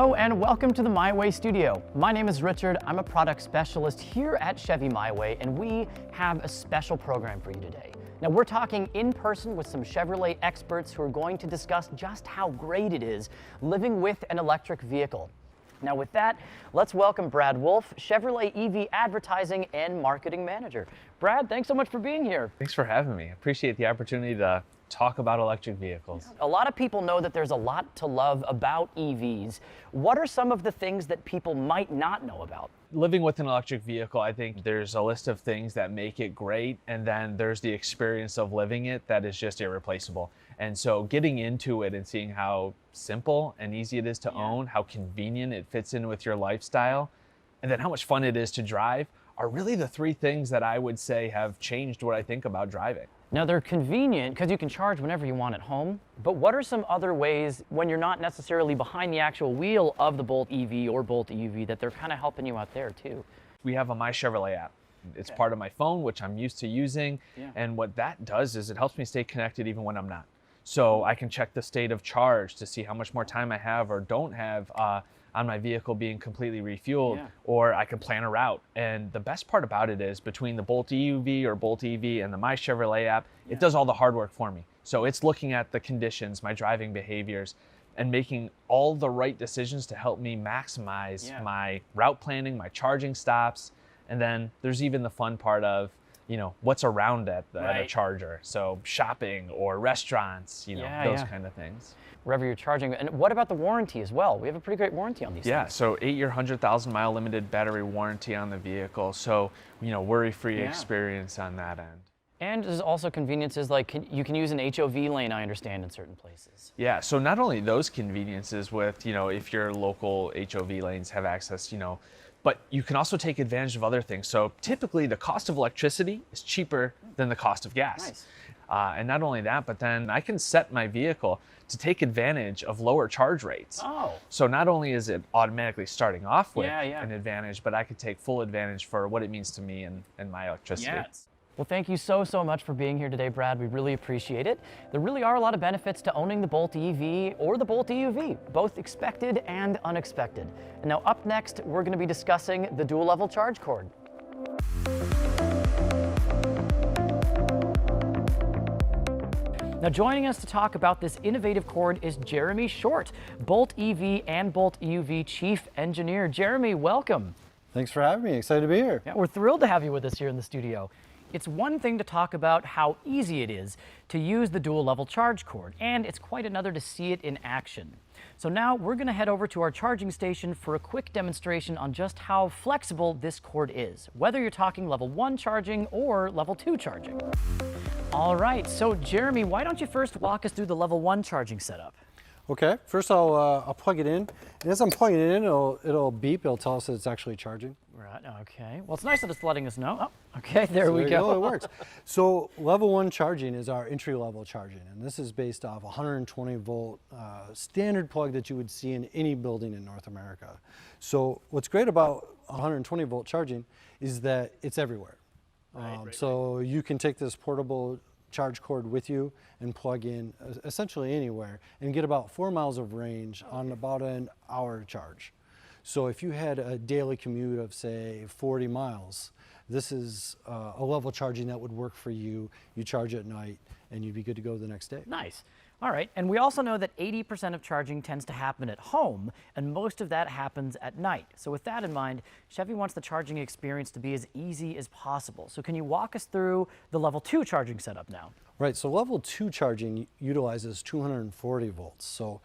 Hello and welcome to the My Way studio. My name is Richard. I'm a product specialist here at Chevy My Way, and we have a special program for you today. Now we're talking in person with some Chevrolet experts who are going to discuss just how great it is living with an electric vehicle. Now with that, let's welcome Brad Wolf, Chevrolet EV Advertising and Marketing Manager. Brad, thanks so much for being here. Thanks for having me. I appreciate the opportunity to talk about electric vehicles. A lot of people know that there's a lot to love about EVs. What are some of the things that people might not know about? Living with an electric vehicle, I think there's a list of things that make it great, and then there's the experience of living it that is just irreplaceable. And so getting into it and seeing how simple and easy it is to own, how convenient it fits in with your lifestyle, and then how much fun it is to drive are really the three things that I would say have changed what I think about driving. Now they're convenient because you can charge whenever you want at home, but what are some other ways when you're not necessarily behind the actual wheel of the Bolt EV or Bolt EUV that they're kind of helping you out there too? We have a My Chevrolet app. It's part of my phone, which I'm used to using, and what that does is it helps me stay connected even when I'm not. So I can check the state of charge to see how much more time I have or don't have on my vehicle being completely refueled, or I can plan a route. And the best part about it is between the Bolt EUV or Bolt EV and the My Chevrolet app, it does all the hard work for me. So it's looking at the conditions, my driving behaviors, and making all the right decisions to help me maximize my route planning, my charging stops. And then there's even the fun part of, you know, what's around at a charger. So shopping or restaurants, you know, those kind of things. Wherever you're charging. And what about the warranty as well? We have a pretty great warranty on these things. So 8-year, 100,000-mile limited battery warranty on the vehicle. So, you know, worry-free experience on that end. And there's also conveniences like you can use an HOV lane, I understand, in certain places. Yeah, so not only those conveniences with, you know, if your local HOV lanes have access, you know, but you can also take advantage of other things. So typically the cost of electricity is cheaper than the cost of gas. Nice. And not only that, but then I can set my vehicle to take advantage of lower charge rates. Oh. So not only is it automatically starting off with an advantage, but I could take full advantage for what it means to me and my electricity. Yes. Well, thank you so much for being here today, Brad. We really appreciate it. There really are a lot of benefits to owning the Bolt EV or the Bolt EUV, both expected and unexpected. And now up next, we're going to be discussing the dual level charge cord. Now joining us to talk about this innovative cord is Jeremy Short, Bolt EV and Bolt EUV Chief Engineer. Jeremy, welcome. Thanks for having me. Excited to be here. Yeah, we're thrilled to have you with us here in the studio. It's one thing to talk about how easy it is to use the dual level charge cord, and it's quite another to see it in action. So now we're going to head over to our charging station for a quick demonstration on just how flexible this cord is, whether you're talking level 1 charging or level 2 charging. All right, so Jeremy, why don't you first walk us through the level 1 charging setup? Okay, first I'll plug it in, and as I'm plugging it in, it'll beep. It'll tell us that it's actually charging. Right. Okay. Well, it's nice that it's letting us know. Oh, okay. There we go. It works. So level 1 charging is our entry level charging, and this is based off 120 volt standard plug that you would see in any building in North America. So what's great about 120 volt charging is that it's everywhere. So you can take this portable charge cord with you and plug in essentially anywhere and get about 4 miles of range on about an hour charge. So if you had a daily commute of say 40 miles, this is a level charging that would work for you. You charge at night and you'd be good to go the next day. Nice. All right, and we also know that 80% of charging tends to happen at home, and most of that happens at night. So with that in mind, Chevy wants the charging experience to be as easy as possible. So can you walk us through the level 2 charging setup now? Right, so level 2 charging utilizes 240 volts. So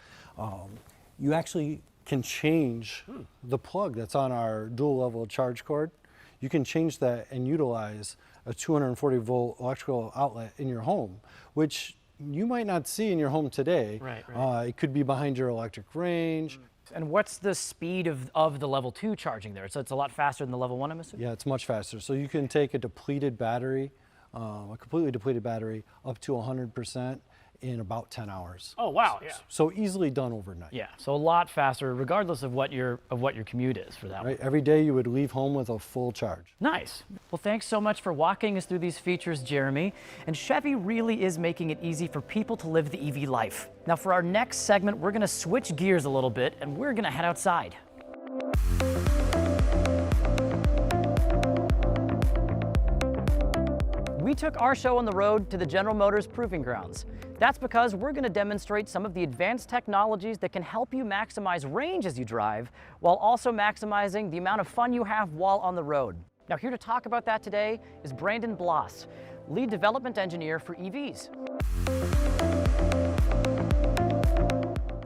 you actually can change the plug that's on our dual level charge cord. You can change that and utilize a 240 volt electrical outlet in your home, which you might not see in your home today. Right. It could be behind your electric range. And what's the speed of the level 2 charging there? So it's a lot faster than the level 1, I'm assuming? Yeah, it's much faster. So you can take a depleted battery, a completely depleted battery, up to 100% in about 10 hours. Oh, wow, yeah. So easily done overnight. Yeah, so a lot faster, regardless of what your commute is for that one. Right? Every day you would leave home with a full charge. Nice. Well, thanks so much for walking us through these features, Jeremy. And Chevy really is making it easy for people to live the EV life. Now, for our next segment, we're going to switch gears a little bit, and we're going to head outside. We took our show on the road to the General Motors Proving Grounds. That's because we're going to demonstrate some of the advanced technologies that can help you maximize range as you drive, while also maximizing the amount of fun you have while on the road. Now, here to talk about that today is Brandon Bloss, Lead Development Engineer for EVs.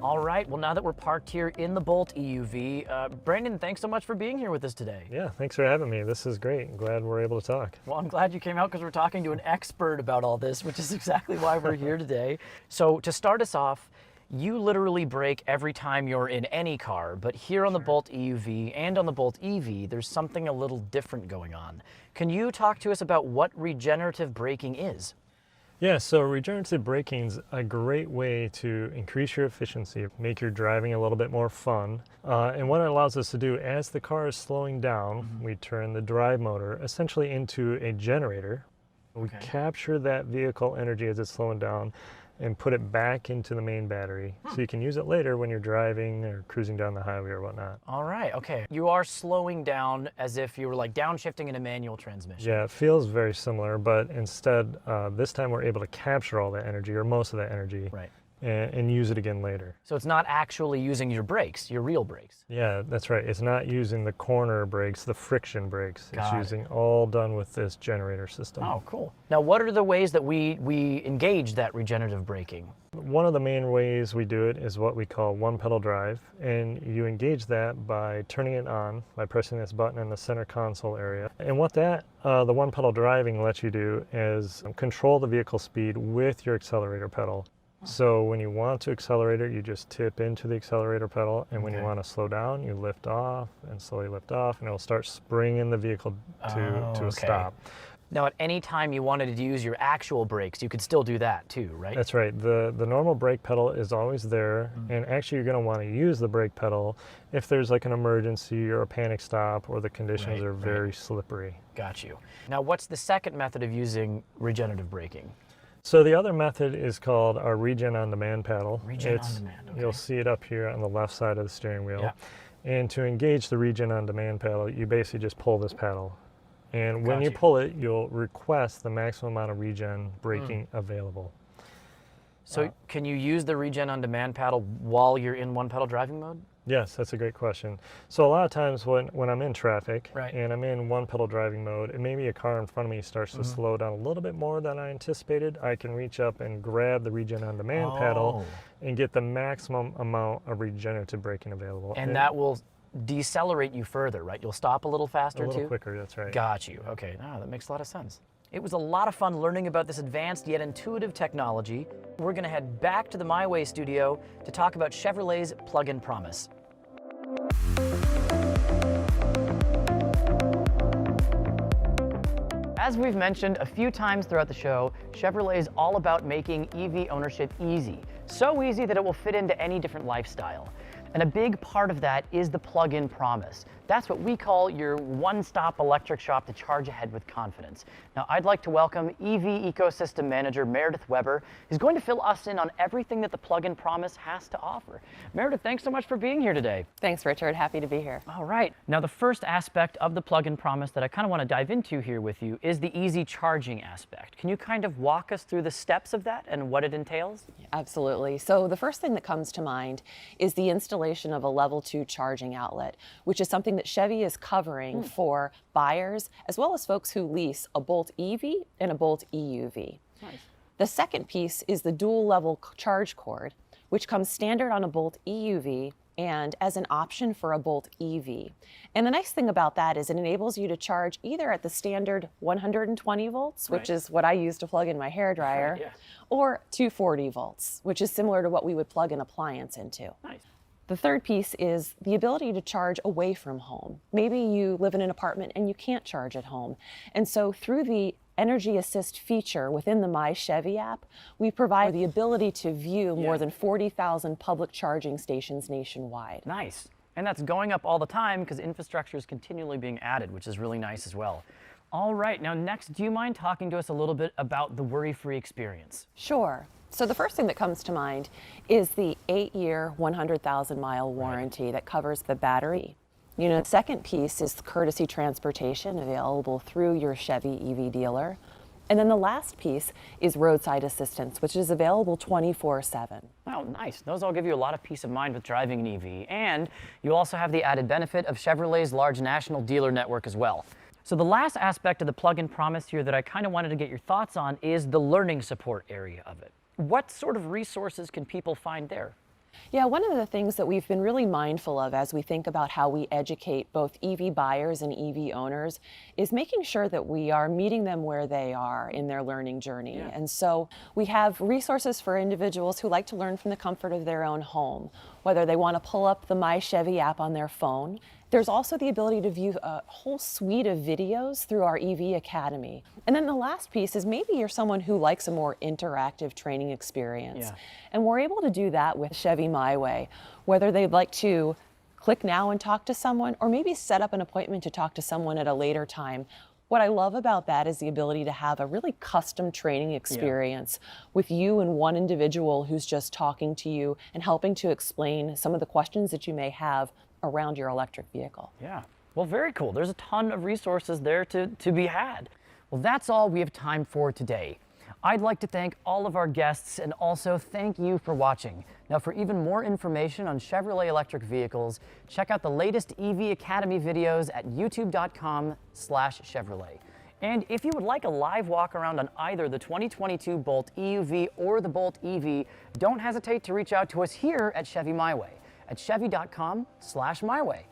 All right, well, now that we're parked here in the Bolt EUV, Brandon, thanks so much for being here with us today. Yeah, thanks for having me. This is great. I'm glad we're able to talk. Well, I'm glad you came out because we're talking to an expert about all this, which is exactly why we're here today. So to start us off, you literally brake every time you're in any car, but here on the Bolt EUV and on the Bolt EV, there's something a little different going on. Can you talk to us about what regenerative braking is? Yeah, so regenerative braking is a great way to increase your efficiency, make your driving a little bit more fun. And what it allows us to do, as the car is slowing down, we turn the drive motor essentially into a generator. We capture that vehicle energy as it's slowing down and put it back into the main battery so you can use it later when you're driving or cruising down the highway or whatnot. All right, okay. You are slowing down as if you were like downshifting in a manual transmission. Yeah, it feels very similar, but instead, this time we're able to capture all that energy, or most of that energy, Right. and use it again later. So it's not actually using your brakes, your real brakes. Yeah, that's right. It's not using the corner brakes, the friction brakes. It's Got it. using all done with this generator system. Oh, cool. Now, what are the ways that we engage that regenerative braking? One of the main ways we do it is what we call one pedal drive, and you engage that by turning it on by pressing this button in the center console area. And what that, the one pedal driving lets you do is control the vehicle speed with your accelerator pedal. So when you want to accelerate it, you just tip into the accelerator pedal, and when you want to slow down, you lift off and slowly lift off, and it'll start springing the vehicle to a stop. Now, at any time you wanted to use your actual brakes, you could still do that too, right? That's right. The normal brake pedal is always there, and actually you're going to want to use the brake pedal if there's like an emergency or a panic stop or the conditions are very slippery. Got you. Now, what's the second method of using regenerative braking? So the other method is called our Regen on Demand paddle. Regen on Demand, okay. You'll see it up here on the left side of the steering wheel. Yeah. And to engage the Regen on Demand paddle, you basically just pull this paddle. And when Got you you. pull it, you'll request the maximum amount of regen braking available. So can you use the Regen on Demand paddle while you're in one pedal driving mode? Yes, that's a great question. So a lot of times when I'm in traffic Right. and I'm in one pedal driving mode, and maybe a car in front of me starts to slow down a little bit more than I anticipated, I can reach up and grab the Regen on Demand paddle and get the maximum amount of regenerative braking available. And that will decelerate you further, right? You'll stop a little faster a little too? quicker, that's right. Got you. Okay, now that makes a lot of sense. It was a lot of fun learning about this advanced yet intuitive technology. We're going to head back to the My Way studio to talk about Chevrolet's plug-in promise. As we've mentioned a few times throughout the show, Chevrolet is all about making EV ownership easy. So easy that it will fit into any different lifestyle. And a big part of that is the plug-in promise. That's what we call your one-stop electric shop to charge ahead with confidence. Now, I'd like to welcome EV Ecosystem Manager Meredith Weber, who's going to fill us in on everything that the plug-in promise has to offer. Meredith, thanks so much for being here today. Thanks, Richard. Happy to be here. All right. Now, the first aspect of the plug-in promise that I kind of want to dive into here with you is the easy charging aspect. Can you kind of walk us through the steps of that and what it entails? Absolutely. So the first thing that comes to mind is the installation of a level 2 charging outlet, which is something that Chevy is covering for buyers as well as folks who lease a Bolt EV and a Bolt EUV. Nice. The second piece is the dual level charge cord, which comes standard on a Bolt EUV and as an option for a Bolt EV. And the nice thing about that is it enables you to charge either at the standard 120 volts, which is what I use to plug in my hairdryer, or 240 volts, which is similar to what we would plug an appliance into. Nice. The third piece is the ability to charge away from home. Maybe you live in an apartment and you can't charge at home. And so through the energy assist feature within the My Chevy app, we provide the ability to view more than 40,000 public charging stations nationwide. Nice. And that's going up all the time because infrastructure is continually being added, which is really nice as well. All right, now next, do you mind talking to us a little bit about the worry-free experience? Sure. So the first thing that comes to mind is the 8-year, 100,000-mile warranty that covers the battery. You know, the second piece is courtesy transportation available through your Chevy EV dealer. And then the last piece is roadside assistance, which is available 24/7. Wow, nice. Those all give you a lot of peace of mind with driving an EV. And you also have the added benefit of Chevrolet's large national dealer network as well. So the last aspect of the plug-in promise here that I kind of wanted to get your thoughts on is the learning support area of it. What sort of resources can people find there? Yeah, one of the things that we've been really mindful of as we think about how we educate both EV buyers and EV owners is making sure that we are meeting them where they are in their learning journey. And so we have resources for individuals who like to learn from the comfort of their own home, whether they want to pull up the My Chevy app on their phone. There's also the ability to view a whole suite of videos through our EV Academy. And then the last piece is maybe you're someone who likes a more interactive training experience. And we're able to do that with Chevy My Way, whether they'd like to click now and talk to someone, or maybe set up an appointment to talk to someone at a later time. What I love about that is the ability to have a really custom training experience with you and one individual who's just talking to you and helping to explain some of the questions that you may have around your electric vehicle. Yeah, well, very cool. There's a ton of resources there to be had. Well, that's all we have time for today. I'd like to thank all of our guests and also thank you for watching. Now, for even more information on Chevrolet electric vehicles, check out the latest EV Academy videos at youtube.com/Chevrolet. And if you would like a live walk around on either the 2022 Bolt EUV or the Bolt EV, don't hesitate to reach out to us here at Chevy My Way at chevy.com/myway.